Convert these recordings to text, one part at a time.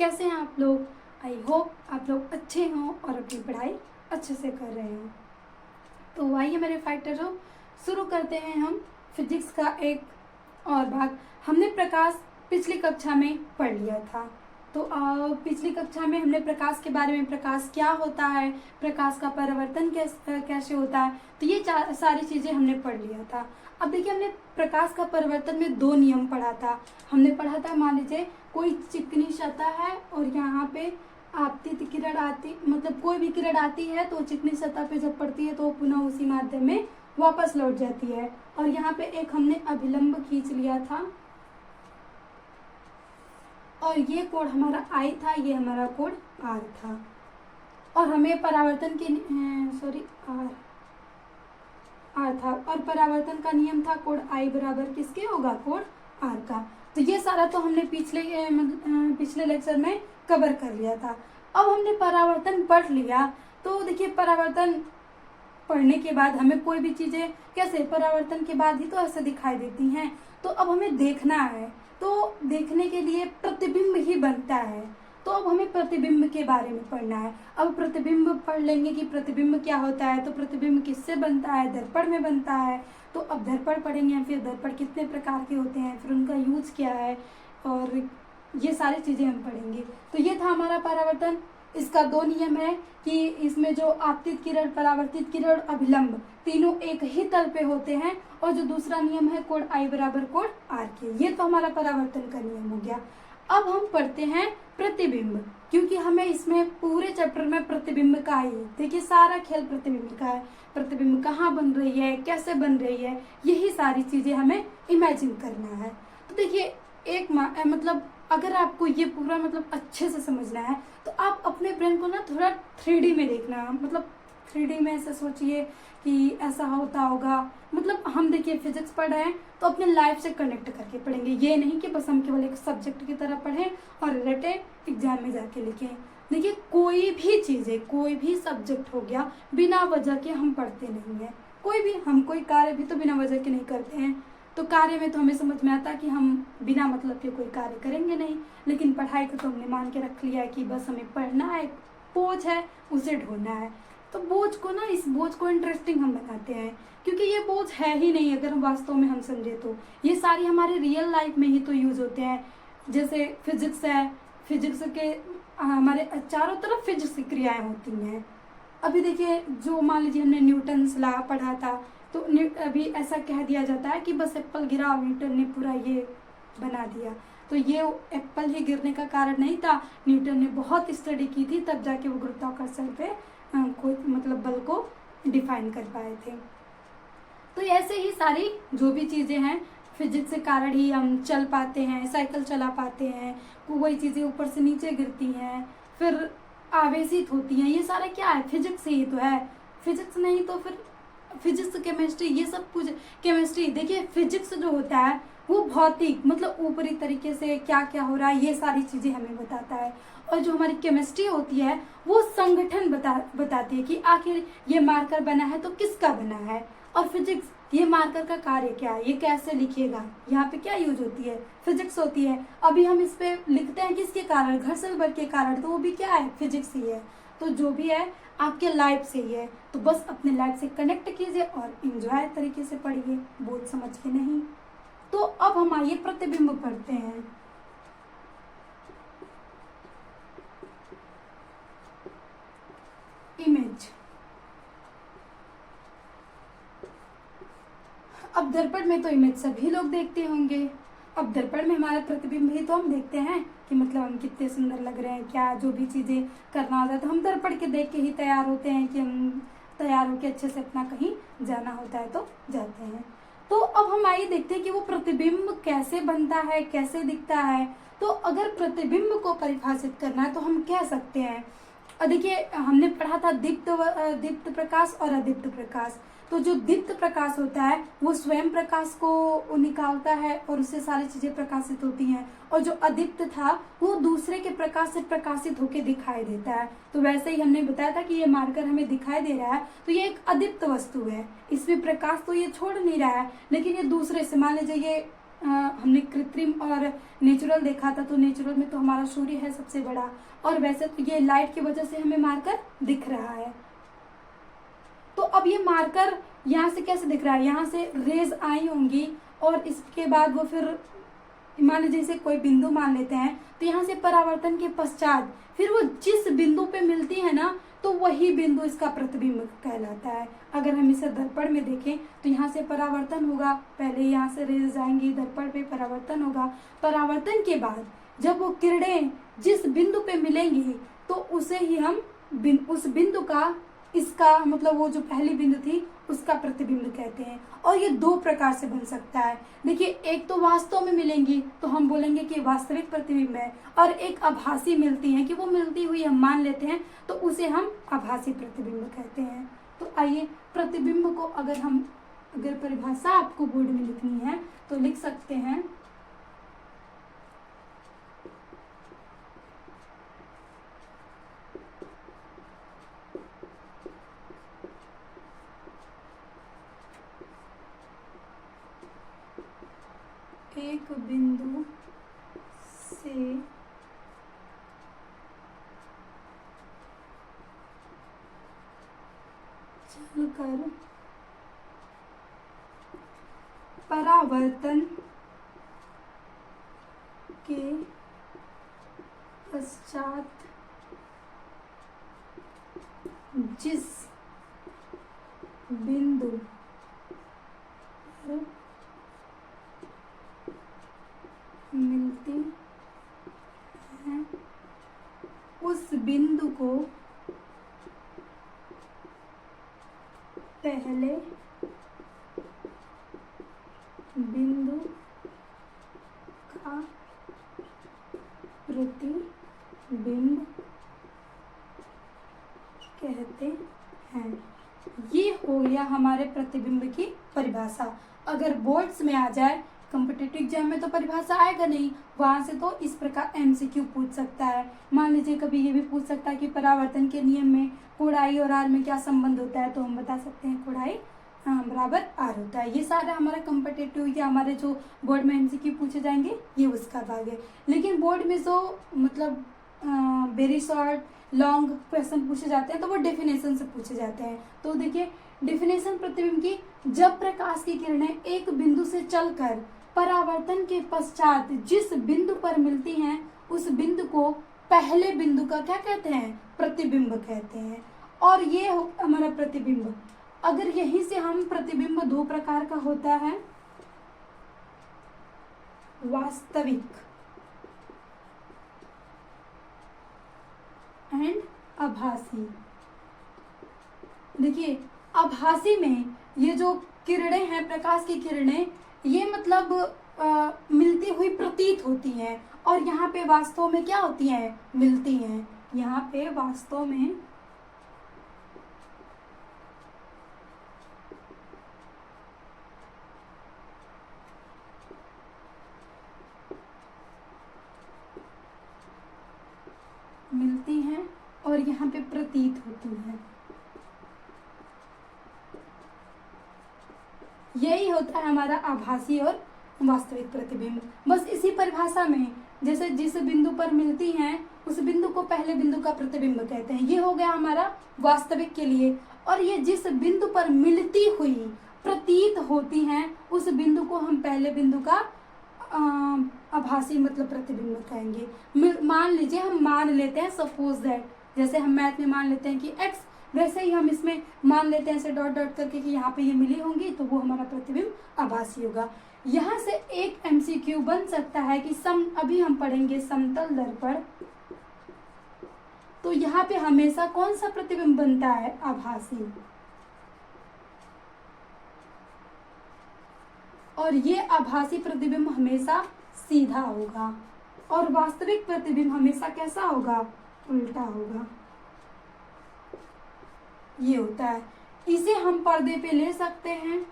कैसे हैं आप लोग। आई होप आप लोग अच्छे हों और अपनी पढ़ाई अच्छे से कर रहे हों। तो आइए मेरे फाइटरों, शुरू करते हैं हम फिजिक्स का एक और भाग। हमने प्रकाश पिछली कक्षा में पढ़ लिया था। तो पिछली कक्षा में हमने प्रकाश के बारे में, प्रकाश क्या होता है, प्रकाश का परावर्तन कैसे होता है, तो ये सारी चीज़ें हमने पढ़ लिया था। अब देखिए, हमने प्रकाश का परावर्तन में 2 नियम पढ़ा था। हमने पढ़ा था, मान लीजिए कोई चिकनी सतह है और यहाँ पे आपतित किरण आती, मतलब कोई भी किरण आती है तो चिकनी सतह पे जब पड़ती है तो पुनः उसी माध्यम में वापस लौट जाती है। और यहाँ पे एक हमने अभिलंब खींच लिया था और ये कोण हमारा I था, ये हमारा कोण R था। और हमें परावर्तन के R था और परावर्तन का नियम था कोण I बराबर किसके होगा, कोण R का। तो ये सारा तो हमने पिछले लेक्चर में कवर कर लिया था। अब हमने परावर्तन पढ़ लिया, तो देखिए परावर्तन पढ़ने के बाद हमें कोई भी चीज़ें कैसे परावर्तन के बाद ही तो ऐसे दिखाई देती हैं। तो अब हमें देखना है, तो देखने के लिए प्रतिबिंब ही बनता है। तो अब हमें प्रतिबिंब के बारे में पढ़ना है। अब प्रतिबिंब पढ़ लेंगे कि प्रतिबिंब क्या होता है, तो प्रतिबिंब किससे बनता है, दर्पण में बनता है। तो अब दर्पण पढ़ेंगे, फिर दर्पण कितने प्रकार के होते हैं, फिर उनका यूज क्या है, और ये सारी चीज़ें हम पढ़ेंगे। तो ये था हमारा परावर्तन। इसका 2 नियम है कि इसमें जो आपतित किरण, परावर्तित किरण, अभिलंब तीनों एक ही तल पे होते हैं। और जो दूसरा नियम है कोण I बराबर कोण R के, ये तो हमारा परावर्तन का नियम हो गया। अब हम पढ़ते हैं प्रतिबिंब, क्योंकि हमें इसमें पूरे चैप्टर में प्रतिबिंब का ही, देखिए सारा खेल प्रतिबिंब का है। प्रतिबिंब कहाँ बन रही है, कैसे बन रही है, यही सारी चीज़ें हमें इमेजिन करना है। तो देखिए मतलब अगर आपको ये पूरा मतलब अच्छे से समझना है तो आप अपने ब्रेन को ना थोड़ा 3D में देखना, मतलब 3D में ऐसे सोचिए कि ऐसा होता होगा। मतलब हम देखिए फिजिक्स पढ़ रहे हैं तो अपने लाइफ से कनेक्ट करके पढ़ेंगे, ये नहीं कि बस हम केवल एक सब्जेक्ट की तरह पढ़ें और रटे एग्जाम में जाके लिखें। देखिए कोई भी चीज़ें, कोई भी सब्जेक्ट हो गया, बिना वजह के हम पढ़ते नहीं हैं। कोई कार्य भी तो बिना वजह के नहीं करते हैं। तो कार्य में तो हमें समझ में आता है कि हम बिना मतलब के कोई कार्य करेंगे नहीं, लेकिन पढ़ाई को तो हमने मान के रख लिया है कि बस हमें पढ़ना है, बोझ है उसे ढूंढना है। तो इस बोझ को इंटरेस्टिंग हम बनाते हैं, क्योंकि ये बोझ है ही नहीं अगर वास्तव में हम समझे तो। ये सारी हमारे रियल लाइफ में ही तो यूज होते हैं। जैसे फिजिक्स है, फिजिक्स के हमारे चारों तरफ फिजिक्स की क्रियाएं होती हैं। अभी देखिए, जो मान लीजिए हमने न्यूटन्स लॉ पढ़ा था, तो अभी ऐसा कह दिया जाता है कि बस एप्पल गिरा और न्यूटन ने पूरा ये बना दिया। तो ये एप्पल ही गिरने का कारण नहीं था, न्यूटन ने बहुत स्टडी की थी, तब जाके वो गुरुत्वाकर्षण पे कोई मतलब बल को डिफाइन कर पाए थे। तो ऐसे ही सारी जो भी चीज़ें हैं, फिजिक्स के कारण ही हम चल पाते हैं, साइकिल चला पाते हैं, वही चीज़ें ऊपर से नीचे गिरती हैं, फिर आवेशित होती हैं। ये सारा क्या है, फिजिक्स ही तो है। फिजिक्स नहीं तो फिर फिजिक्स, केमिस्ट्री, ये सब कुछ केमिस्ट्री। देखिए फिजिक्स जो होता है वो भौतिक, मतलब ऊपरी तरीके से क्या क्या हो रहा है, ये सारी चीज़ें हमें बताता है। और जो हमारी केमिस्ट्री होती है वो संगठन बताती है कि आखिर ये मार्कर बना है तो किसका बना है। और फिजिक्स, ये मार्कर का कार्य क्या है, ये कैसे लिखिएगा, यहाँ पे क्या यूज होती है, फिजिक्स होती है। अभी हम इस पे लिखते हैं किसके कारण, घर्षण बल के कारण, तो वो भी क्या है, फिजिक्स ही है। तो जो भी है आपके लाइफ से ही है। तो बस अपने लाइफ से कनेक्ट कीजिए और इंजॉय तरीके से पढ़िए, बोझ समझ के नहीं। तो अब हम आइए प्रतिबिंब पढ़ते हैं। इमेज। अब दर्पण में तो इमेज सभी लोग देखते होंगे। अब दर्पण में हमारा प्रतिबिंब ही तो हम देखते हैं कि मतलब हम कितने सुंदर लग रहे हैं, क्या जो भी चीज़ें करना होता है तो हम दर्पण के देख के ही तैयार होते हैं कि हम तैयार होकर अच्छे से अपना कहीं जाना होता है तो जाते हैं। तो अब हम आइए देखते हैं कि वो प्रतिबिंब कैसे बनता है, कैसे दिखता है। तो अगर प्रतिबिंब को परिभाषित करना है तो हम कह सकते हैं, देखिए हमने पढ़ा था दीप्त प्रकाश और अदीप्त प्रकाश। तो जो दीप्त प्रकाश होता है वो स्वयं प्रकाश को निकालता है और उससे सारी चीजें प्रकाशित होती हैं, और जो अदीप्त था वो दूसरे के प्रकाश से प्रकाशित होकर दिखाई देता है। तो वैसे ही हमने बताया था कि ये मार्कर हमें दिखाई दे रहा है तो ये एक अदीप्त वस्तु है, इसमें प्रकाश तो ये छोड़ नहीं रहा है, लेकिन ये दूसरे से, मान लीजिए ये हमने कृत्रिम और नेचुरल देखा था, तो नेचुरल में तो हमारा सूर्य है सबसे बड़ा, और वैसे तो ये लाइट की वजह से हमें मार्कर दिख रहा है। तो अब ये मार्कर यहाँ से कैसे दिख रहा है, यहाँ से रेज आई होंगी और इसके बाद वो फिर मान लीजिए जैसे कोई बिंदु मान लेते हैं, तो यहाँ से परावर्तन के पश्चात फिर वो जिस बिंदु पे मिलती है ना, तो वही बिंदु इसका प्रतिबिंब कहलाता है। अगर हम इसे दर्पण में देखें तो यहाँ से परावर्तन होगा, पहले यहाँ से रेज आएंगी, दर्पण पे परावर्तन होगा, परावर्तन के बाद जब वो किरणें जिस बिंदु पे मिलेंगी तो उसे ही हम उस बिंदु का, इसका मतलब वो जो पहली बिंदु थी उसका प्रतिबिंब कहते हैं। और ये दो प्रकार से बन सकता है। देखिए, एक तो वास्तव में मिलेंगी तो हम बोलेंगे कि वास्तविक प्रतिबिंब है, और एक आभासी मिलती है कि वो मिलती हुई हम मान लेते हैं तो उसे हम आभासी प्रतिबिंब कहते हैं। तो आइए प्रतिबिंब को अगर परिभाषा आपको बोर्ड में लिखनी है तो लिख सकते हैं। एक बिंदु से चलकर परावर्तन के पश्चात जिस बिंदु पर मिलती है उस बिंदु को पहले बिंदु का प्रतिबिंब कहते हैं। ये हो गया हमारे प्रतिबिंब की परिभाषा। अगर बोर्ड्स में आ जाए, कॉम्पिटिटिव एग्जाम में तो परिभाषा आएगा नहीं, वहां से तो इस प्रकार एमसीक्यू पूछ सकता है। मान लीजिए कभी ये भी पूछ सकता है कि परावर्तन के नियम में कोण आई और आर में क्या संबंध होता है, तो हम बता सकते हैं कोण आई बराबर आर होता है। ये सारा हमारा कॉम्पिटिटिव या हमारे जो बोर्ड में एमसीक्यू पूछे जाएंगे ये उसका भाग है। लेकिन बोर्ड में जो मतलब वेरी शॉर्ट लॉन्ग क्वेश्चन पूछे जाते हैं तो वो डेफिनेशन से पूछे जाते हैं। तो देखिए, डेफिनेशन प्रतिबिंब की, जब प्रकाश की किरणें एक बिंदु से चलकर परावर्तन के पश्चात जिस बिंदु पर मिलती हैं उस बिंदु को पहले बिंदु का क्या कहते हैं, प्रतिबिंब कहते हैं। और ये हमारा प्रतिबिंब, अगर यहीं से हम प्रतिबिंब दो प्रकार का होता है, वास्तविक एंड आभासी। देखिए, आभासी में ये जो किरणें हैं, प्रकाश की किरणें, ये मतलब मिलती हुई प्रतीत होती हैं, और यहाँ पे वास्तव में क्या होती हैं, मिलती हैं। यहाँ पे वास्तव में मिलती हैं और यहाँ पे प्रतीत होती हैं। यही होता है हमारा आभासी और वास्तविक प्रतिबिंब। बस इसी परिभाषा में, जैसे जिस बिंदु पर मिलती हैं उस बिंदु को पहले बिंदु का प्रतिबिंब कहते हैं, ये हो गया हमारा वास्तविक के लिए। और ये जिस बिंदु पर मिलती हुई प्रतीत होती हैं उस बिंदु को हम पहले बिंदु का आभासी मतलब प्रतिबिंब कहेंगे। मान लीजिए, हम मान लेते हैं सपोज दैट, जैसे हम मैथ में मान लेते हैं कि x, वैसे ही हम इसमें मान लेते हैं ऐसे डॉट डॉट करके कि यहाँ पे ये मिली होंगी, तो वो हमारा प्रतिबिंब आभासी होगा। यहाँ से एक एमसीक्यू बन सकता है कि अभी हम पढ़ेंगे समतल दर्पण, तो यहाँ पे हमेशा कौन सा प्रतिबिंब बनता है, आभासी। और ये आभासी प्रतिबिंब हमेशा सीधा होगा, और वास्तविक प्रतिबिंब हमेशा कैसा होगा, उल्टा होगा। ये होता है। इसे हम पर्दे पे ले सकते हैं,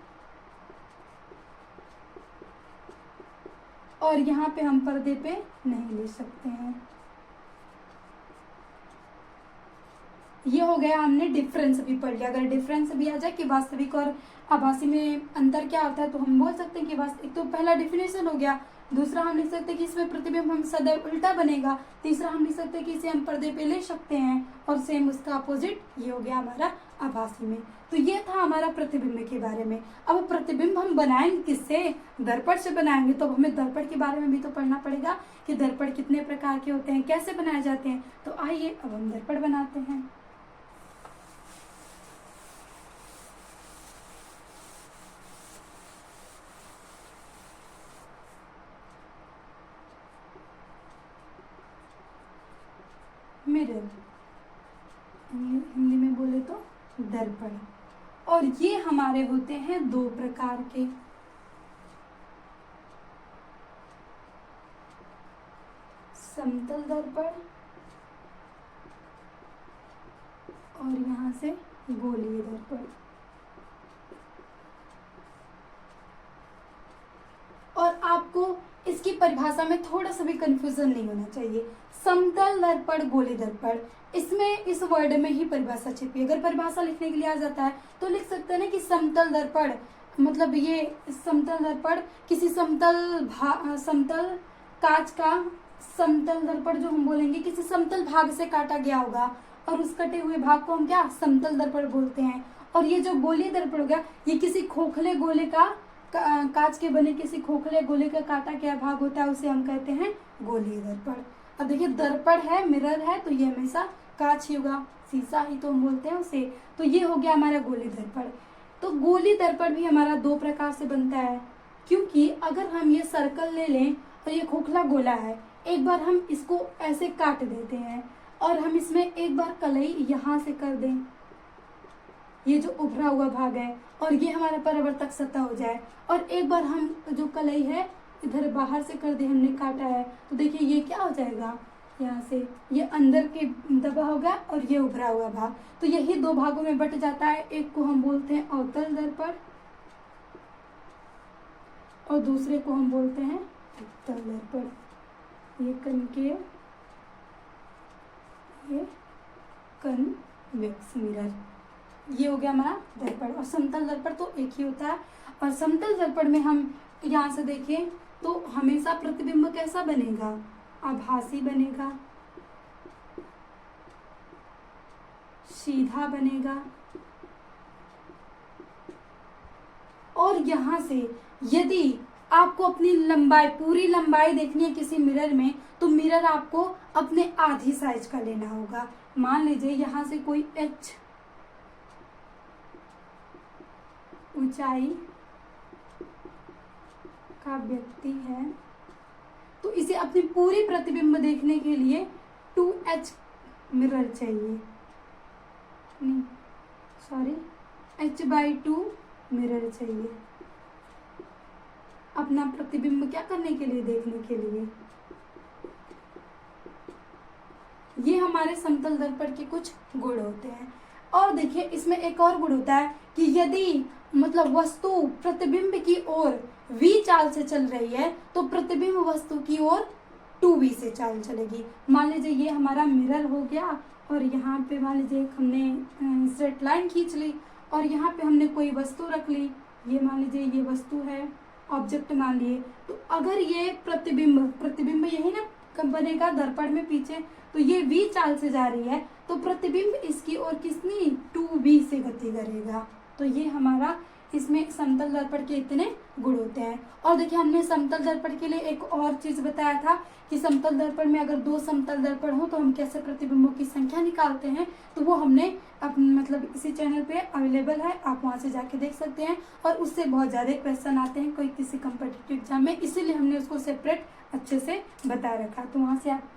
और यहाँ पे हम पर्दे पे नहीं ले सकते हैं। ये हो गया, हमने डिफरेंस भी पढ़ लिया। अगर डिफरेंस भी आ जाए कि वास्तविक और आभासी में अंतर क्या होता है, तो हम बोल सकते हैं कि वास्तविक, तो पहला डिफिनेशन हो गया। दूसरा हम लिख सकते हैं कि इसमें प्रतिबिंब हम सदैव उल्टा बनेगा। तीसरा हम लिख सकते हैं कि इसे हम पर्दे पे ले सकते हैं। और सेम उसका अपोजिट ये हो गया हमारा आभासी में। तो ये था हमारा प्रतिबिंब के बारे में। अब प्रतिबिंब हम बनाएंगे किससे? दर्पण से बनाएंगे। तो हमें दर्पण के बारे में भी तो पढ़ना पड़ेगा कि दर्पण कितने प्रकार के होते हैं, कैसे बनाए जाते हैं। तो आइए अब हम दर्पण बनाते हैं। मिरर, हिंदी में बोले तो दर्पण। और ये हमारे होते हैं दो प्रकार के। समतल दर्पण और यहाँ से गोलीय दर्पण। और आपको इसकी परिभाषा में थोड़ा सा भी कंफ्यूजन नहीं होना चाहिए। समतल दर्पण, गोलीय दर्पण, इसमें इस वर्ड में ही परिभाषा छिपी है। अगर परिभाषा लिखने के लिए आ जाता है तो लिख सकते हैं ना कि समतल दर्पण मतलब ये समतल दर्पण किसी समतल कांच का समतल दर्पण जो हम बोलेंगे किसी समतल भाग से काटा गया होगा और उस कटे हुए भाग को हम क्या समतल दर्पण बोलते हैं। और ये जो गोलीय दर्पण हो गया, ये किसी खोखले गोले का कांच के बने किसी खोखले गोले का काटा गया भाग होता है, उसे हम कहते हैं गोलीय दर्पण। अब देखिए दर्पण है, मिरर है, तो ये हमेशा कांच ही होगा, शीशा ही तो हम बोलते हैं उसे। तो ये हो गया हमारा गोलीय दर्पण। तो गोलीय दर्पण भी हमारा दो प्रकार से बनता है, क्योंकि अगर हम ये सर्कल ले लें और ये खोखला गोला है, एक बार हम इसको ऐसे काट देते हैं और हम इसमें एक बार कलई यहाँ से कर दें, ये जो उभरा हुआ भाग है, और ये हमारा परावर्तक सतह हो जाए, और एक बार हम जो कलई है इधर बाहर से कर दे, हमने काटा है, तो देखिए ये क्या हो जाएगा, यहाँ से ये अंदर के दबा होगा और ये उभरा हुआ भाग, तो यही दो भागों में बट जाता है। एक को हम बोलते हैं अवतल दर्पण और दूसरे को हम बोलते हैं उत्तल दर्पण। ये कनकेव, ये कन्वेक्स मिरर, ये हो गया हमारा दर्पण। और समतल दर्पण तो एक ही होता है। और समतल दर्पण में हम यहाँ से देखें तो हमेशा प्रतिबिंब कैसा बनेगा, आभासी बनेगा, सीधा बनेगा। और यहाँ से यदि आपको अपनी लंबाई, पूरी लंबाई देखनी है किसी मिरर में, तो मिरर आपको अपने आधी साइज का लेना होगा। मान लीजिए यहाँ से कोई h ऊंचाई का व्यक्ति है, तो इसे अपनी पूरी प्रतिबिंब देखने के लिए 2h मिरर चाहिए, नहीं सॉरी h/2 मिरर चाहिए अपना प्रतिबिंब क्या करने के लिए, देखने के लिए। ये हमारे समतल दर्पण के कुछ गुण होते हैं। और देखिए इसमें एक और गुण होता है कि यदि मतलब वस्तु प्रतिबिंब की ओर v चाल से चल रही है, तो प्रतिबिंब वस्तु की ओर 2v से चाल चलेगी। मान लीजिए ये हमारा मिरर हो गया और यहाँ पे मान लीजिए हमने स्ट्रेट लाइन खींच ली और यहाँ पे हमने कोई वस्तु रख ली, ये मान लीजिए ये वस्तु है, ऑब्जेक्ट मान लिए। तो अगर ये प्रतिबिंब यही ना कब बनेगा दर्पण में पीछे, तो ये v चाल से जा रही है, तो प्रतिबिंब इसकी ओर कितनी 2v से गति करेगा। तो ये हमारा इसमें समतल दर्पण के इतने गुण होते हैं। और देखिए हमने समतल दर्पण के लिए एक और चीज बताया था कि समतल दर्पण में अगर दो समतल दर्पण हो तो हम कैसे प्रतिबिंबों की संख्या निकालते हैं, तो वो हमने मतलब इसी चैनल पे अवेलेबल है, आप वहाँ से जाके देख सकते हैं। और उससे बहुत ज़्यादा क्वेश्चन आते हैं कोई किसी कम्पिटिटिव एग्जाम में, इसीलिए हमने उसको सेपरेट अच्छे से बता रखा, तो वहाँ से आप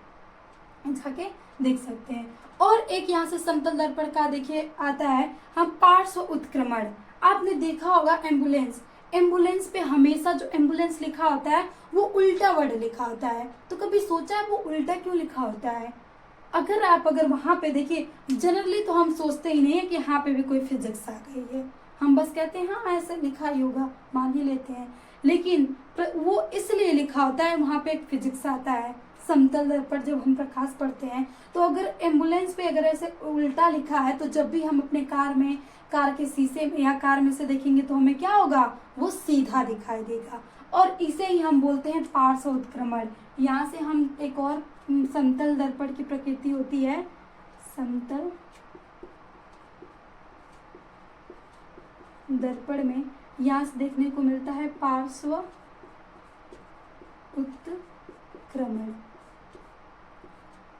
जाके देख सकते हैं। और एक यहाँ से समतल दर्पण का देखिए आता है हम पार्श्व उत्क्रमण। आपने देखा होगा एम्बुलेंस पे हमेशा जो एम्बुलेंस लिखा होता है वो उल्टा वर्ड लिखा होता है, तो कभी सोचा है वो उल्टा क्यों लिखा होता है? अगर वहाँ पे देखिए, जनरली तो हम सोचते ही नहीं है कि यहाँ पे भी कोई फिजिक्स आ गई है, हम बस कहते हैं हाँ ऐसे लिखा ही होगा, मान ही लेते हैं। लेकिन वो इसलिए लिखा होता है, वहाँ पे एक फिजिक्स आता है, समतल दर्पण जब हम प्रकाश पढ़ते हैं तो अगर एम्बुलेंस पे अगर ऐसे उल्टा लिखा है तो जब भी हम अपने कार के शीशे में या कार में से देखेंगे तो हमें क्या होगा, वो सीधा दिखाई देगा। और इसे ही हम बोलते हैं पार्श्व उत्क्रमण। यहाँ से हम एक और समतल दर्पण की प्रकृति होती है, समतल दर्पण में यहाँ से देखने को मिलता है पार्श्व उत्क्रमण।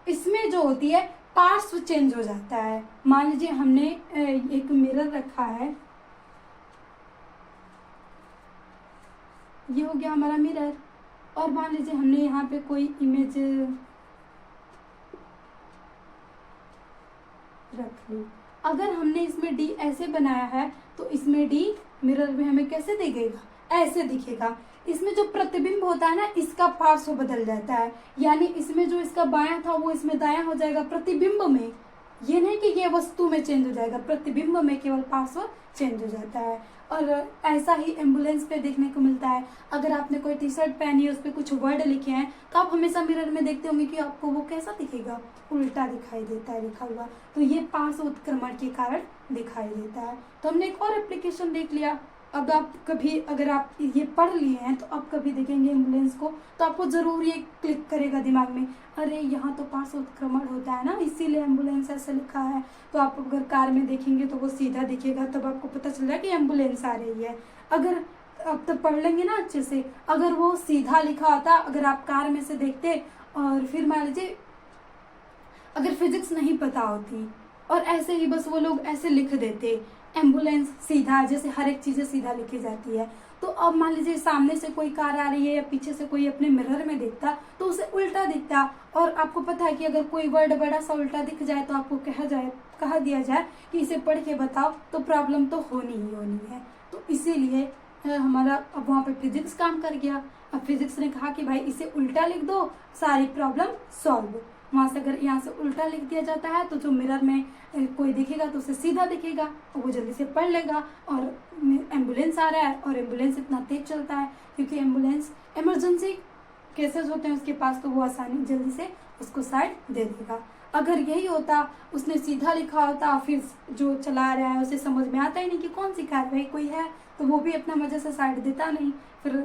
इसमें जो होती है पार्श्व चेंज हो जाता है। मान लीजिए हमने एक मिरर रखा है, ये हो गया हमारा मिरर, और मान लीजिए हमने यहाँ पे कोई इमेज रख ली। अगर हमने इसमें डी ऐसे बनाया है तो इसमें डी मिरर में हमें कैसे दिखेगा, ऐसे दिखेगा। इसमें जो प्रतिबिंब होता है ना, इसका पार्श्व बदल जाता है, यानी इसमें जो इसका बायां था वो इसमें दायां हो जाएगा प्रतिबिंब में। ये नहीं कि ये वस्तु में चेंज हो जाएगा, प्रतिबिंब में केवल पार्श्व चेंज हो जाता है। और ऐसा ही एम्बुलेंस पे देखने को मिलता है। अगर आपने कोई टी शर्ट पहनी है, उस पर कुछ वर्ड लिखे हैं, तो आप हमेशा मिरर में देखते होंगे कि आपको वो कैसा दिखेगा, उल्टा दिखाई देता है लिखा हुआ। तो ये पार्श्व उत्क्रमण के कारण दिखाई देता है। तो हमने एक और एप्लीकेशन देख लिया। अब आप कभी अगर आप ये पढ़ लिए हैं तो आप कभी देखेंगे एम्बुलेंस को तो आपको जरूर ये क्लिक करेगा दिमाग में, अरे यहाँ तो पार्श्व उत्क्रमण होता है ना, इसीलिए एम्बुलेंस ऐसे लिखा है। तो आप अगर कार में देखेंगे तो वो सीधा दिखेगा, तब आपको पता चल रहा है कि एम्बुलेंस आ रही है। अगर आप तो पढ़ लेंगे ना अच्छे से, अगर वो सीधा लिखा होता, अगर आप कार में से देखते और फिर मान लीजिए अगर फिजिक्स नहीं पता होती और ऐसे ही बस वो लोग ऐसे लिख देते एम्बुलेंस सीधा, जैसे हर एक चीज़ें सीधा लिखी जाती है, तो अब मान लीजिए सामने से कोई कार आ रही है या पीछे से कोई अपने मिरर में देखता तो उसे उल्टा दिखता। और आपको पता है कि अगर कोई वर्ड बड़ा सा उल्टा दिख जाए तो आपको कहा दिया जाए कि इसे पढ़ के बताओ, तो प्रॉब्लम तो होनी ही होनी है। तो इसीलिए हमारा अब वहाँ पे फिजिक्स काम कर गया। अब फिजिक्स ने कहा कि भाई इसे उल्टा लिख दो, सारी प्रॉब्लम सॉल्व। वहाँ से अगर यहाँ से उल्टा लिख दिया जाता है तो जो मिरर में कोई दिखेगा तो उसे सीधा दिखेगा और वो जल्दी से पढ़ लेगा। और एम्बुलेंस आ रहा है और एम्बुलेंस इतना तेज चलता है क्योंकि एम्बुलेंस इमरजेंसी केसेस होते हैं उसके पास, तो वो आसानी जल्दी से उसको साइड दे देगा। अगर यही होता, उसने सीधा लिखा होता, फिर जो चला रहा है उसे समझ में आता ही नहीं कि कौन सी कार्रवाई कोई है, तो वो भी अपना मजे से साइड देता नहीं, फिर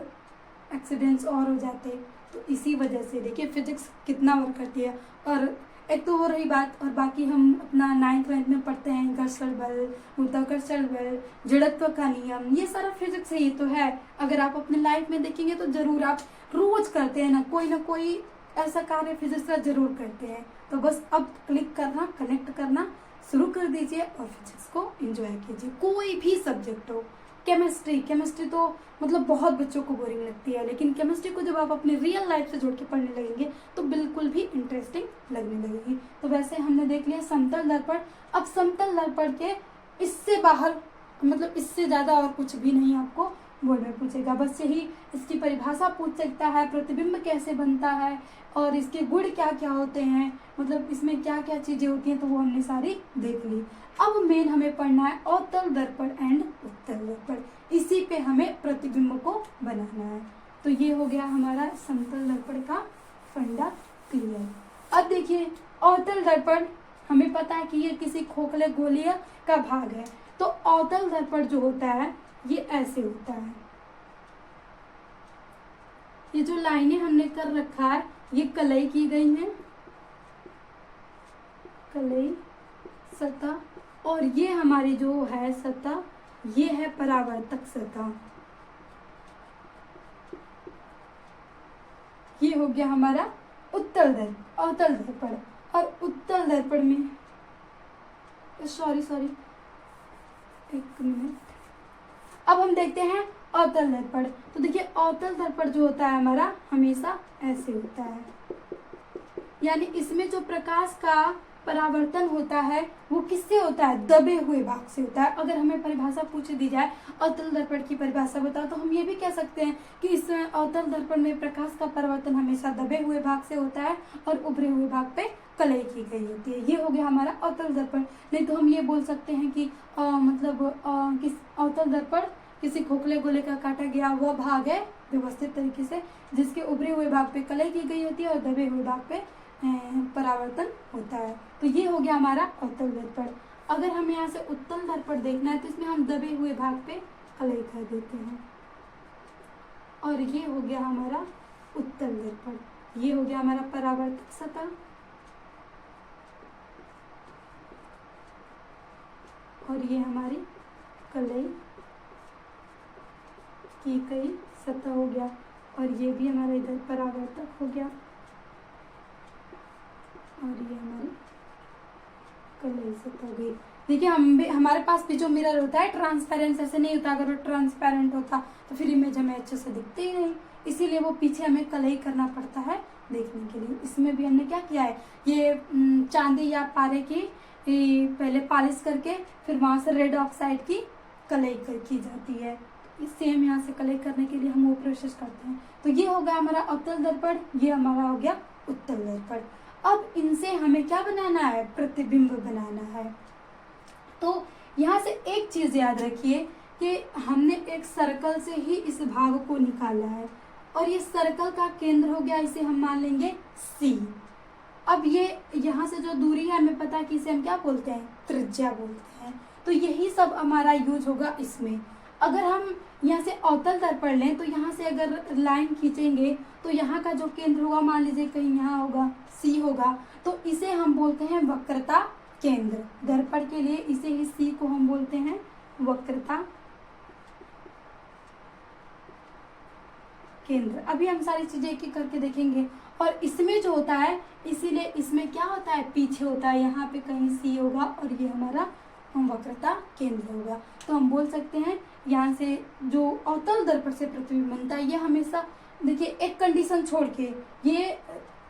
एक्सीडेंट्स और हो जाते। तो इसी वजह से देखिए फिजिक्स कितना वर्क करती है। और एक तो हो रही बात, और बाकी हम अपना 9th में पढ़ते हैं घर्षण बल, गुरुत्वाकर्षण बल, जड़त्व का नियम, ये सारा फिजिक्स ही तो है। अगर आप अपने लाइफ में देखेंगे तो जरूर आप रोज करते हैं ना कोई ऐसा कार्य फिजिक्स का जरूर करते हैं। तो बस अब क्लिक करना, कनेक्ट करना शुरू कर दीजिए और फिजिक्स को एंजॉय कीजिए। कोई भी सब्जेक्ट हो, केमिस्ट्री तो मतलब बहुत बच्चों को बोरिंग लगती है, लेकिन केमिस्ट्री को जब आप अपने रियल लाइफ से जोड़ के पढ़ने लगेंगे तो बिल्कुल भी इंटरेस्टिंग लगने लगेगी। तो वैसे हमने देख लिया समतल दर्पण। अब समतल दर्पण के इससे बाहर मतलब इससे ज़्यादा और कुछ भी नहीं आपको बोर्ड में पूछेगा, बस यही इसकी परिभाषा पूछ सकता है, प्रतिबिंब कैसे बनता है और इसके गुण क्या क्या होते हैं, मतलब इसमें क्या क्या चीज़ें होती हैं, तो वो हमने सारी देख ली। अब मेन हमें पढ़ना है अवतल दर्पण एंड उत्तल दर्पण, इसी पे हमें प्रतिबिंब को बनाना है। तो ये हो गया हमारा समतल दर्पण का फंडा क्लियर। अब देखिए अवतल दर्पण, हमें पता है कि ये किसी खोखले गोलीय का भाग है। तो अवतल दर्पण जो होता है ये ऐसे होता है, ये जो लाइनें हमने कर रखा है ये कलई की गई हैं, कलई सतह, और ये हमारी जो है सतह ये है परावर्तक सतह। ये हो गया हमारा अवतल दर्पण। और उत्तल दर्पण में सॉरी एक मिनट, अब हम देखते हैं अवतल दर्पण। तो देखिए अवतल दर्पण जो होता है हमारा हमेशा ऐसे होता है, यानी इसमें जो प्रकाश का परावर्तन होता है वो किससे होता है, दबे हुए भाग से होता है। अगर हमें परिभाषा पूछ दी जाए अवतल दर्पण की परिभाषा बताओ, तो हम ये भी कह सकते हैं कि इस अवतल दर्पण में प्रकाश का परावर्तन हमेशा दबे हुए भाग से होता है और उभरे हुए भाग पे कलई की गई होती है। ये हो गया हमारा अवतल दर्पण। नहीं तो हम ये बोल सकते हैं कि किस अवतल दर्पण किसी खोखले गोले का काटा गया हुआ भाग है व्यवस्थित तरीके से, जिसके उभरे हुए भाग पे कलई की गई होती है और दबे हुए भाग पे परावर्तन होता है। तो ये हो गया हमारा अवतल दर्पण। अगर हमें यहाँ से उत्तल दर्पण देखना है तो इसमें हम दबे हुए भाग पे कलई कर देते हैं, और ये हो गया हमारा उत्तल दर्पण। ये हो गया हमारा परावर्तित सतह, और ये हमारी कलई की गई सतह हो गया, और ये भी हमारा इधर परावर्तक हो गया, और ये हमारी कलई सतह हो गई। देखिए हमारे पास भी जो मिरर होता है ट्रांसपेरेंट ऐसे नहीं होता, अगर वो ट्रांसपेरेंट होता तो फिर इमेज हमें अच्छे से दिखती ही नहीं, इसीलिए वो पीछे हमें कलई करना पड़ता है देखने के लिए। इसमें भी हमने क्या किया है, ये चांदी या पारे की पहले पॉलिश करके फिर वहाँ से रेड ऑक्साइड की कलई की जाती है। सेम यहाँ से कलई करने के लिए हम वो प्रोसेस करते हैं। तो ये हो गया हमारा अवतल दर्पण, ये हमारा हो गया उत्तल दर्पण। अब इनसे हमें क्या बनाना है, प्रतिबिंब बनाना है। तो यहाँ से एक चीज याद रखिए कि हमने एक सर्कल से ही इस भाग को निकाला है, और ये सर्कल का केंद्र हो गया, इसे हम मान लेंगे C। अब ये यहाँ से जो दूरी है हमें पता है कि इसे हम क्या बोलते हैं, त्रिज्या बोलते हैं। तो यही सब हमारा यूज होगा इसमें। अगर हम यहाँ से अवतल दर्पण लें तो यहाँ से अगर लाइन खींचेंगे तो यहाँ का जो केंद्र होगा, मान लीजिए कहीं यहाँ होगा, C होगा, तो इसे हम बोलते हैं वक्रता केंद्र। दर्पण के लिए इसे ही C को हम बोलते हैं वक्रता केंद्र। अभी हम सारी चीजें एक एक करके देखेंगे। और इसमें जो होता है, इसीलिए इसमें क्या होता है, पीछे होता है, यहाँ पे कहीं C होगा और ये हमारा वक्रता केंद्र होगा। तो हम बोल सकते हैं यहाँ से जो अवतल दर्पण से प्रतिबिंब बनता है, ये हमेशा देखिए एक कंडीशन छोड़ के ये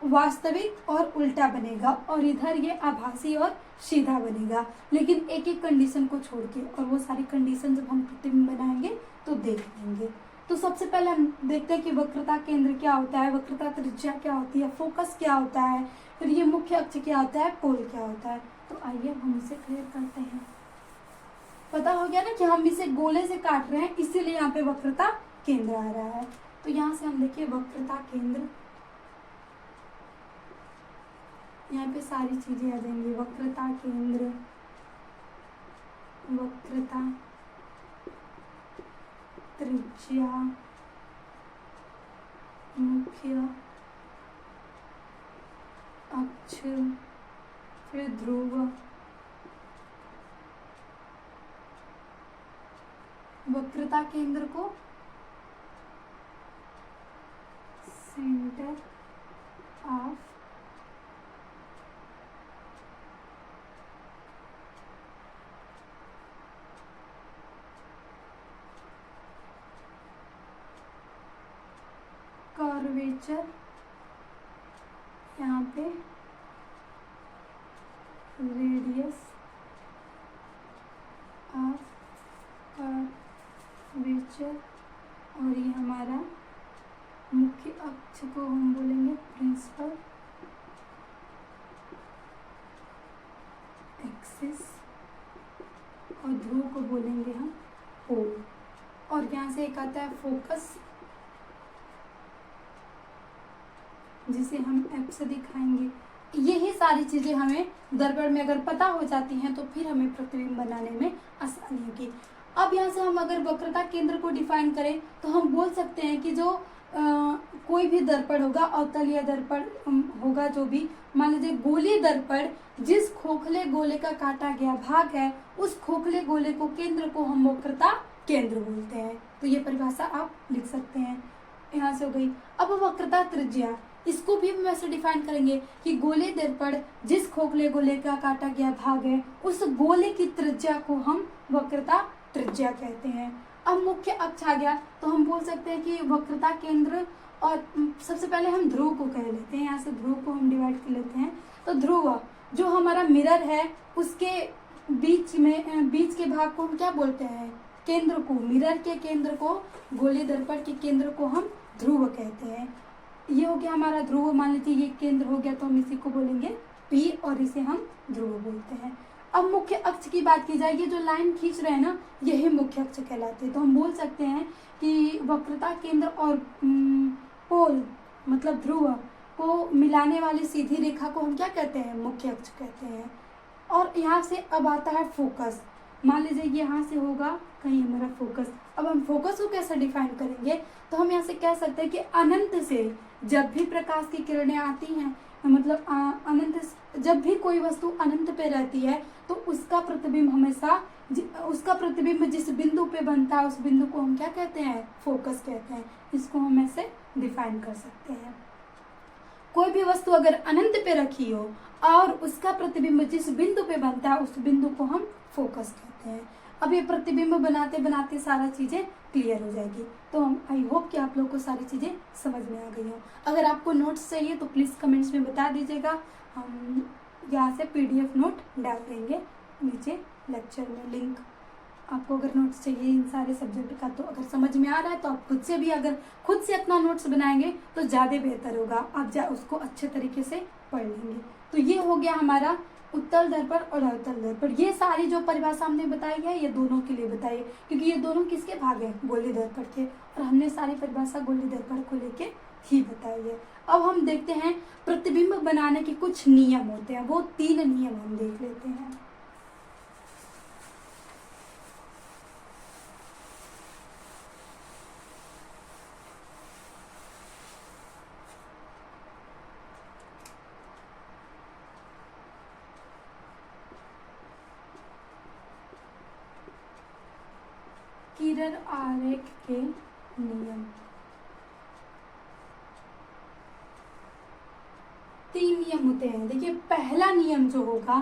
वास्तविक और उल्टा बनेगा, और इधर ये आभासी और सीधा बनेगा, लेकिन एक एक कंडीशन को छोड़ के। और वो सारी कंडीशन जब हम प्रतिबिंब बनाएंगे तो देख लेंगे। तो सबसे पहले हम देखते हैं कि वक्रता केंद्र क्या होता है, वक्रता त्रिज्या क्या होती है, फोकस क्या होता है, फिर ये मुख्य अक्ष क्या होता है, पोल क्या होता है। तो आइए हम इसे क्लियर करते हैं। पता हो गया ना कि हम इसे गोले से काट रहे हैं, इसीलिए यहाँ पे वक्रता केंद्र आ रहा है। तो यहाँ से हम देखिए वक्रता केंद्र, यहाँ पे सारी चीजें आ जाएंगी, वक्रता केंद्र, वक्रता त्रिज्या, मुख्य अक्ष, फिर ध्रुव, वक्रता केंद्र को सेंटर ऑफ कर्वेचर, यहाँ पे रेडियस ऑफ कर्वेचर, और ये हमारा मुख्य अक्ष को हम बोलेंगे प्रिंसिपल एक्सिस, और ध्रुव को बोलेंगे हम पोल। और यहाँ से एक आता है फोकस, जिसे हम F से दिखाएंगे। यही सारी चीजें हमें दर्पण में अगर पता हो जाती हैं तो फिर हमें प्रतिबिंब बनाने में आसानी होगी। अब यहाँ से हम अगर वक्रता केंद्र को डिफाइन करें तो हम बोल सकते हैं कि जो कोई भी दर्पण होगा, अवतल या दर्पण होगा, जो भी मान लीजिए गोलीय दर्पण, जिस खोखले गोले का काटा गया भाग है उस खोखले गोले को केंद्र को हम वक्रता केंद्र बोलते हैं। तो ये परिभाषा आप लिख सकते हैं, यहाँ से हो गई। अब वक्रता त्रिज्या, इसको भी हम वैसे डिफाइन करेंगे कि गोले दर्पण जिस खोखले गोले का काटा गया भाग है उस गोले की त्रिज्या को हम वक्रता त्रिज्या कहते हैं। अब मुख्य अक्ष आ गया तो हम बोल सकते हैं कि वक्रता केंद्र, और सबसे पहले हम ध्रुव को कह लेते हैं, यहाँ से ध्रुव को हम डिवाइड कर लेते हैं। तो ध्रुव जो हमारा मिरर है उसके बीच के भाग को हम क्या बोलते हैं, केंद्र को, मिरर के केंद्र को, गोले दर्पण के केंद्र को हम ध्रुव कहते हैं। ये हो गया हमारा ध्रुव, मान लीजिए ये केंद्र हो गया तो हम इसी को बोलेंगे P और इसे हम ध्रुव बोलते हैं। अब मुख्य अक्ष की बात की जाए, ये जो लाइन खींच रहे हैं ना, यही मुख्य अक्ष कहलाते हैं। तो हम बोल सकते हैं कि वक्रता केंद्र और पोल मतलब ध्रुव को मिलाने वाली सीधी रेखा को हम क्या कहते हैं, मुख्य अक्ष कहते हैं। और यहाँ से अब आता है फोकस। मान लीजिए यहाँ से होगा कहीं हमारा फोकस। अब हम फोकस को कैसे डिफाइन करेंगे, तो हम यहाँ से कह सकते हैं कि अनंत से जब भी प्रकाश की किरणें आती हैं, मतलब अनंत, जब भी कोई वस्तु अनंत पे रहती है तो उसका प्रतिबिंब हमेशा उसका प्रतिबिंब जिस बिंदु पे बनता है उस बिंदु को हम क्या कहते हैं, फोकस कहते हैं। इसको हम ऐसे डिफाइन कर सकते हैं। कोई भी वस्तु अगर अनंत पे रखी हो और उसका प्रतिबिंब जिस बिंदु पे बनता है उस बिंदु को हम फोकस कहते हैं। अब ये प्रतिबिंब बनाते बनाते सारा चीज़ें क्लियर हो जाएगी। तो हम आई होप कि आप लोग को सारी चीज़ें समझ में आ गई हो। अगर आपको नोट्स चाहिए तो प्लीज़ कमेंट्स में बता दीजिएगा, हम यहाँ से PDF नोट डाल देंगे नीचे लेक्चर में लिंक। आपको अगर नोट्स चाहिए इन सारे सब्जेक्ट का, तो अगर समझ में आ रहा है तो आप खुद से भी अगर खुद से अपना नोट्स बनाएंगे तो ज़्यादा बेहतर होगा, आप उसको अच्छे तरीके से पढ़ लेंगे। तो ये हो गया हमारा उत्तल दर्पण और अवतल दर्पण। ये सारी जो परिभाषा हमने बताई है ये दोनों के लिए बताई है, क्योंकि ये दोनों किसके भाग हैं, गोलीय दर्पण के, और हमने सारी परिभाषा गोलीय दर्पण को लेके ही बताई है। अब हम देखते हैं प्रतिबिंब बनाने के कुछ नियम होते हैं, वो 3 नियम हम देख लेते हैं। किरण आरेख के नियम। 3 नियम होते हैं। देखिए पहला नियम जो होगा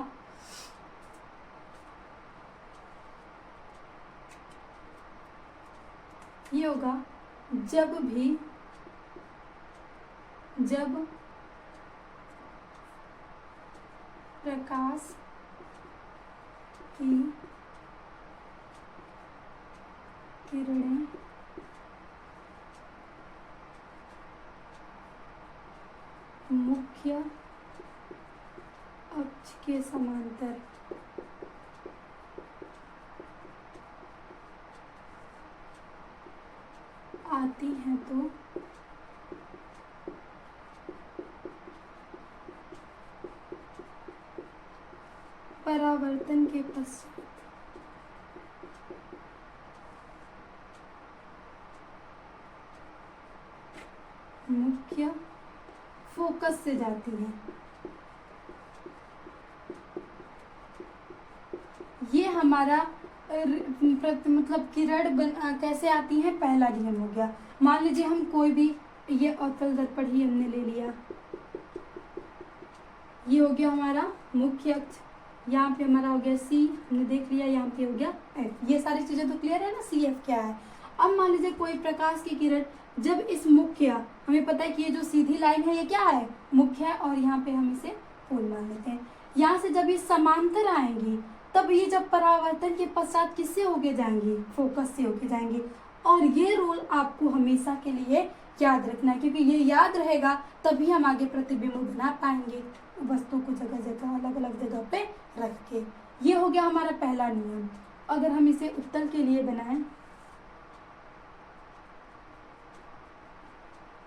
ये होगा, जब प्रकाश की किरणें मुख्य अक्ष के समांतर आती हैं तो परावर्तन के पश्चात मुख्य फोकस से जाती है। ये हमारा मतलब किरण कैसे आती है, पहला नियम हो गया। मान लीजिए हम कोई भी, ये अवतल दर्पण ही हमने ले लिया, ये हो गया हमारा मुख्य अक्ष, यहाँ पे हमारा हो गया C, हमने देख लिया, यहाँ पे हो गया F। ये सारी चीजें तो क्लियर है ना, CF क्या है। अब मान लीजिए कोई प्रकाश की किरण जब इस मुख्य, हमें पता है कि ये जो सीधी लाइन है ये क्या है, मुख्य है, और यहाँ पे हम इसे पोल मान लेते हैं। यहाँ से जब ये समांतर आएंगी तब ये जब परावर्तन के पश्चात किससे होके जाएंगी, फोकस से होके जाएंगी। और ये रूल आपको हमेशा के लिए याद रखना है, क्योंकि ये याद रहेगा तभी हम आगे प्रतिबिंब बना पाएंगे वस्तु को जगह जगह अलग अलग जगह पे रख के। ये हो गया हमारा पहला नियम। अगर हम इसे उत्तल के लिए बनाएं,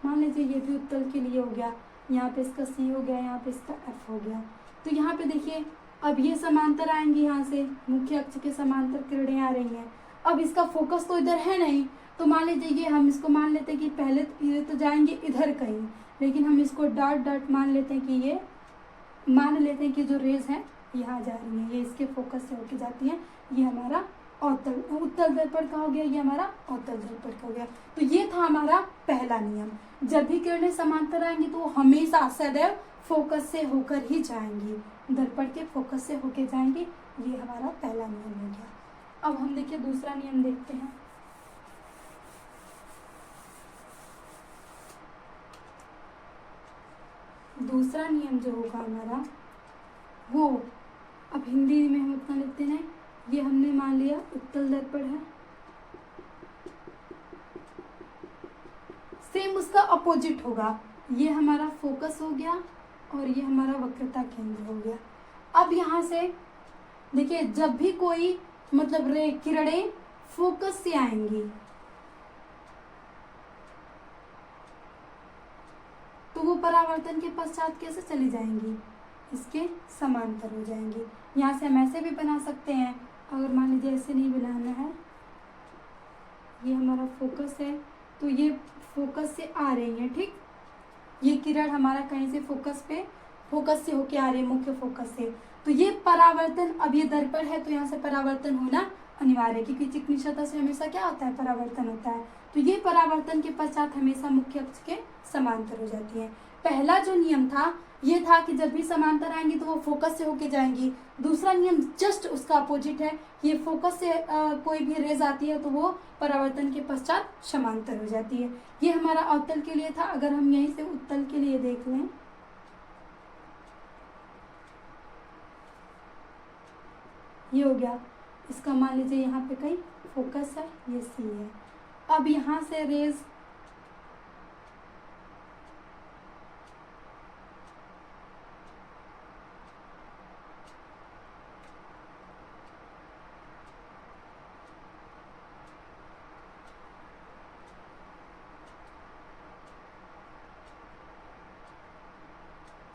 मान लीजिए ये भी उत्तल के लिए हो गया, यहाँ पे इसका C हो गया, यहाँ पे इसका F हो गया। तो यहाँ पे देखिए अब ये समांतर आएंगे, यहाँ से मुख्य अक्ष के समांतर किरणें आ रही हैं। अब इसका फोकस तो इधर है नहीं, तो मान लीजिए ये हम इसको मान लेते हैं कि पहले ये तो जाएंगे इधर कहीं, लेकिन हम इसको डॉट डॉट मान लेते हैं कि ये मान लेते हैं कि जो रेज है यहाँ जा रही है, ये इसके फोकस से होके जाती है। ये हमारा उत्तल दर्पण का हो गया, ये हमारा अवतल दर्पण का हो गया। तो ये था हमारा पहला नियम, जब भी किरणें समांतर आएंगी तो हमेशा सदैव फोकस से होकर ही जाएंगी, दर्पण के फोकस से होके जाएंगी। ये हमारा पहला नियम हो गया। अब हम देखिए दूसरा नियम देखते हैं। दूसरा नियम जो होगा हमारा वो, अब हिंदी में हम उतना लिखते हैं, ये हमने मान लिया उत्तल दर्पण है, सेम उसका अपोजिट होगा, ये हमारा फोकस हो गया और ये हमारा वक्रता केंद्र हो गया। अब यहाँ से देखिए जब भी कोई मतलब रे किरणें फोकस से आएंगी तो वो परावर्तन के पश्चात कैसे चली जाएंगी, इसके समांतर हो जाएंगी। यहाँ से हम ऐसे भी बना सकते हैं, अगर मान लीजिए ऐसे नहीं बनाना है, ये हमारा फोकस है तो ये फोकस से आ रही है, ठीक, ये किरण हमारा कहीं से फोकस से होके आ रही है, मुख्य फोकस से, तो ये परावर्तन, अब ये दर्पण है तो यहाँ से परावर्तन होना अनिवार्य है, क्योंकि चिकनी सतह से हमेशा क्या होता है, परावर्तन होता है। तो ये परावर्तन के पश्चात हमेशा मुख्य अक्ष के समांतर हो जाती है। पहला जो नियम था ये था कि जब भी समांतर आएंगी तो वो फोकस से होके जाएंगी। दूसरा नियम जस्ट उसका अपोजिट है, ये फोकस से कोई भी रेज आती है तो वो परावर्तन के पश्चात समांतर हो जाती है। ये हमारा अवतल के लिए था। अगर हम यहीं से उत्तल के लिए देख लें, ये हो गया, इसका मान लीजिए यहाँ पे कहीं फोकस है, ये सी है। अब यहाँ से रेज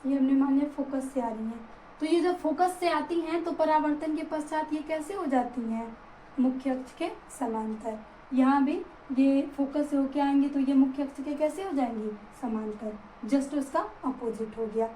ये हमने मान लिया फोकस से आ रही हैं, तो ये जब फोकस से आती हैं तो परावर्तन के पश्चात ये कैसे हो जाती हैं, मुख्य अक्ष के समांतर। यहाँ भी ये फोकस से होके आएंगे तो ये मुख्य अक्ष के कैसे हो जाएंगी, समांतर, जस्ट उसका अपोजिट हो गया।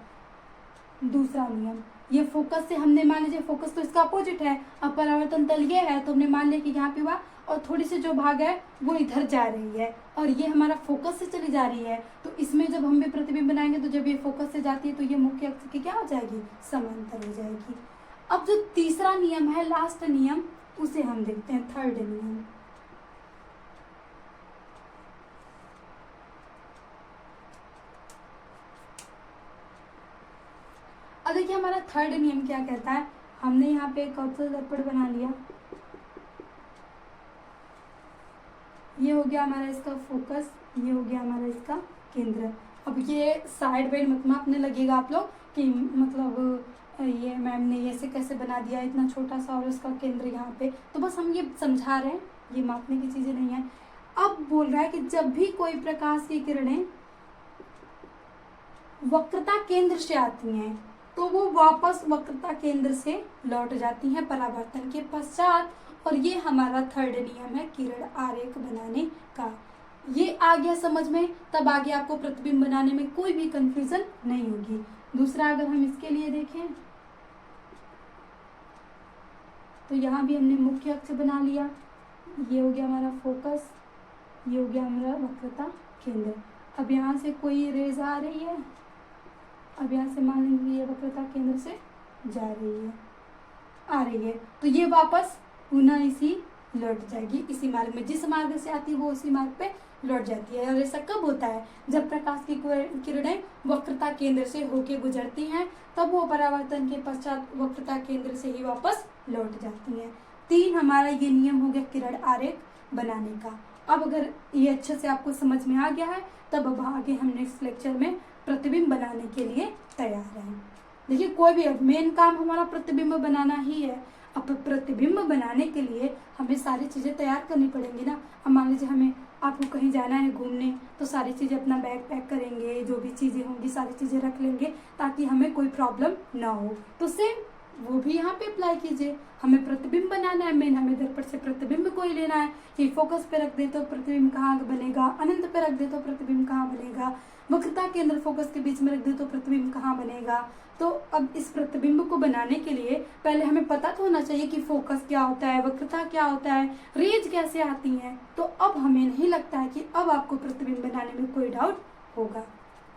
दूसरा नियम, ये फोकस से हमने मान लीजिए, फोकस तो इसका अपोजिट है, अब परावर्तन तल ये है तो हमने मान लिया कि यहाँ पे हुआ और थोड़ी सी जो भाग है वो इधर जा रही है और ये हमारा फोकस से चली जा रही है, तो इसमें जब हम भी प्रतिबिंब बनाएंगे तो जब ये फोकस से जाती है तो ये मुख्य अक्ष की क्या हो जाएगी, समांतर हो जाएगी। अब जो तीसरा नियम है, लास्ट नियम, उसे हम देखते हैं, थर्ड नियम। अब देखिए हमारा थर्ड नियम क्या कहता है, हमने यहाँ पे एक अवतल दर्पण बना लिया, ये हो गया हमारा इसका फोकस, ये हो गया हमारा इसका केंद्र। अब ये साइड बाइड मत मापने लगेगा आप लोग कि मतलब ये मैम ने ऐसे कैसे बना दिया इतना छोटा सा और उसका केंद्र यहाँ पे, तो बस हम ये समझा रहे हैं, ये मापने की चीजें नहीं है। अब बोल रहा है कि जब भी कोई प्रकाश की किरणें वक्रता केंद्र से आती हैं तो वो वापस वक्रता केंद्र से लौट जाती हैं परावर्तन के पश्चात, और ये हमारा थर्ड नियम है किरण आरेख बनाने का। ये आ गया समझ में, तब आगे आपको प्रतिबिंब बनाने में कोई भी कंफ्यूजन नहीं होगी। दूसरा अगर हम इसके लिए देखें तो यहाँ भी हमने मुख्य अक्ष बना लिया, ये हो गया हमारा फोकस, ये हो गया हमारा वक्रता केंद्र। अब यहाँ से कोई रेज आ रही है, अब यहाँ से मान लेंगे ये वक्रता केंद्र से जा रही है, आ रही है, तो ये वापस पुनः इसी लौट जाएगी, इसी मार्ग में, जिस मार्ग से आती है वो उसी मार्ग पे लौट जाती है। और ऐसा कब होता है, जब प्रकाश की किरणें वक्रता केंद्र से होके गुजरती हैं, तब वो परावर्तन के पश्चात वक्रता केंद्र से ही वापस लौट जाती हैं। 3 हमारा ये नियम हो गया किरण आरेख बनाने का। अब अगर ये अच्छे से आपको समझ में आ गया है, तब अब आगे हम नेक्स्ट लेक्चर में प्रतिबिंब बनाने के लिए तैयार हैं। देखिए कोई भी मेन काम हमारा प्रतिबिंब बनाना ही है। अब प्रतिबिंब बनाने के लिए हमें सारी चीज़ें तैयार करनी पड़ेंगी ना। अब मान लीजिए हमें आपको कहीं जाना है घूमने, तो सारी चीज़ें अपना बैग पैक करेंगे, जो भी चीज़ें होंगी सारी चीज़ें रख लेंगे ताकि हमें कोई प्रॉब्लम ना हो। तो सेम वो भी यहाँ पे अप्लाई कीजिए। हमें प्रतिबिंब बनाना है, मेन हमें दर्पण से प्रतिबिंब को ही लेना है कि फोकस पे रख दे तो प्रतिबिंब कहाँ बनेगा, अनंत पे रख दे तो प्रतिबिंब कहाँ बनेगा, वक्रता केंद्र फोकस के बीच में रख दे तो प्रतिबिंब कहाँ बनेगा। तो अब इस प्रतिबिंब को बनाने के लिए पहले हमें पता तो होना चाहिए कि फोकस क्या होता है, वक्रता क्या होता है, रेज कैसे आती हैं। तो अब हमें नहीं लगता है कि अब आपको प्रतिबिंब बनाने में कोई डाउट होगा।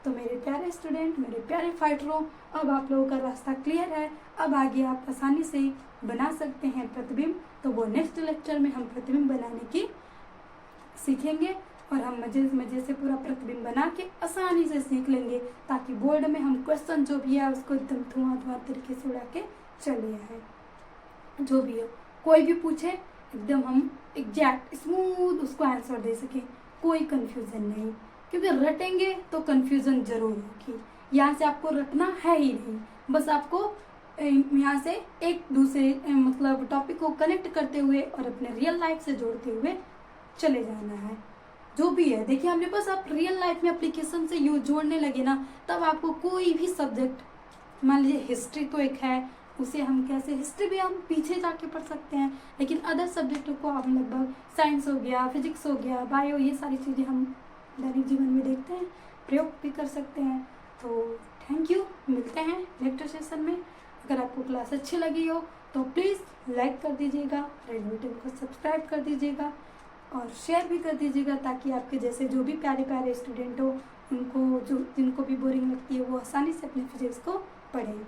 तो मेरे प्यारे स्टूडेंट, मेरे प्यारे फाइटरों, अब आप लोगों का रास्ता क्लियर है। अब आगे आप आसानी से बना सकते हैं प्रतिबिंब। तो वो नेक्स्ट लेक्चर में हम प्रतिबिंब बनाने की सीखेंगे और हम मजे से पूरा प्रतिबिंब बना के आसानी से सीख लेंगे, ताकि बोर्ड में हम क्वेश्चन जो भी है उसको एकदम धुआं तरीके से उड़ा के चले आए। जो भी हो, कोई भी पूछे एकदम हम एग्जैक्ट स्मूथ उसको आंसर दे सकें, कोई कंफ्यूजन नहीं, क्योंकि रटेंगे तो कंफ्यूजन जरूर होगी। यहाँ से आपको रटना है ही नहीं, बस आपको यहाँ से एक दूसरे मतलब टॉपिक को कनेक्ट करते हुए और अपने रियल लाइफ से जोड़ते हुए चले जाना है। जो भी है देखिए, हमने बस आप रियल लाइफ में एप्लीकेशन से यूज जोड़ने लगे ना, तब आपको कोई भी सब्जेक्ट, मान लीजिए हिस्ट्री तो एक है, उसे हम कैसे, हिस्ट्री भी हम पीछे जाके पढ़ सकते हैं, लेकिन अदर सब्जेक्टों को हम लगभग, साइंस हो गया, फिजिक्स हो गया, बायो, ये सारी चीज़ें हम दैनिक जीवन में देखते हैं, प्रयोग भी कर सकते हैं। तो थैंक यू, मिलते हैं नेक्स्ट सेशन में। अगर आपको क्लास अच्छी लगी हो तो प्लीज़ लाइक कर दीजिएगा, रेड बटन को सब्सक्राइब कर दीजिएगा और शेयर भी कर दीजिएगा, ताकि आपके जैसे जो भी प्यारे प्यारे स्टूडेंट हो, उनको, जो जिनको भी बोरिंग लगती है, वो आसानी से अपने फिजिक्स को पढ़ें।